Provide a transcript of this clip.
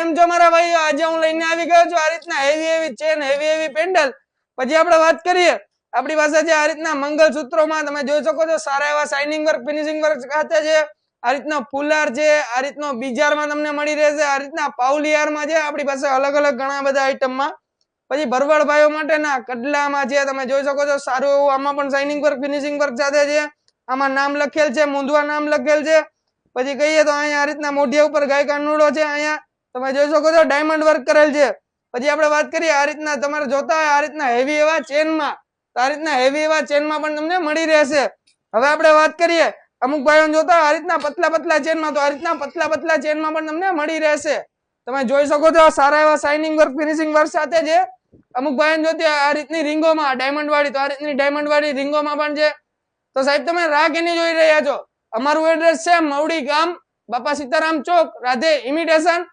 કેમ છો મારા ભાઈઓ? આજે હું લઈને આવી ગયો છું આ રીતના હેવી ચેન, હેવી પેન્ડલ. પછી આપણે વાત કરીએ, આપણી પાસે છે આ રીતના મંગલસૂત્રોમાં તમે જોઈ શકો છો સારા એવા શાઇનિંગ વર્ક, ફિનિશિંગ વર્ક સાથે છે. આ રીતના ફુલાર છે, આ રીતનો બીજારમાં તમને મળી રહેશે. આ રીતના પાઉલિયારમાં છે આપણી પાસે અલગ અલગ ઘણા બધા આઈટમમાં. પછી ભરવાડ ભાઈઓ માટેના કડલામાં છે, તમે જોઈ શકો છો સારું એવું આમાં પણ શાઇનિંગ વર્ક, ફિનિશિંગ વર્ક સાથે છે. આમાં નામ લખેલ છે, મુંદવા નામ લખેલ છે. પછી કહીએ તો અહીંયા આ રીતના મોઢિયા ઉપર ગાય કાનુડો છે. અહીંયા તમે જોઈ શકો છો ડાયમંડ વર્ક કરેલ છે. પછી આપણે વાત કરીએ આ રીતના તમારે જોતા હોય આ રીતના હેવી એવા ચેનમાં, તો આ રીતના હેવી એવા ચેનમાં પણ તમને મળી રહેશે. હવે આપણે વાત કરીએ અમુક ભાઈઓ જોતા હોય આ રીતના પતલા ચેનમાં, તો આ રીતના પતલા ચેનમાં પણ તમને મળી રહેશે. તમે જોઈ શકો છો સારા એવા શાઇનિંગ વર્ક, ફિનિશિંગ વર્ક સાથે છે. અમુક ભાઈઓ જોતી આ રીતની રીંગોમાં ડાયમંડ વાળી, તો આ રીતની ડાયમંડ વાળી રીંગોમાં પણ છે. તો સાહેબ તમે રાહ કેની જોઈ રહ્યા છો? અમારું એડ્રેસ છે મવડી ગામ, બાપા સીતારામ ચોક, રાધે ઇમિટેશન.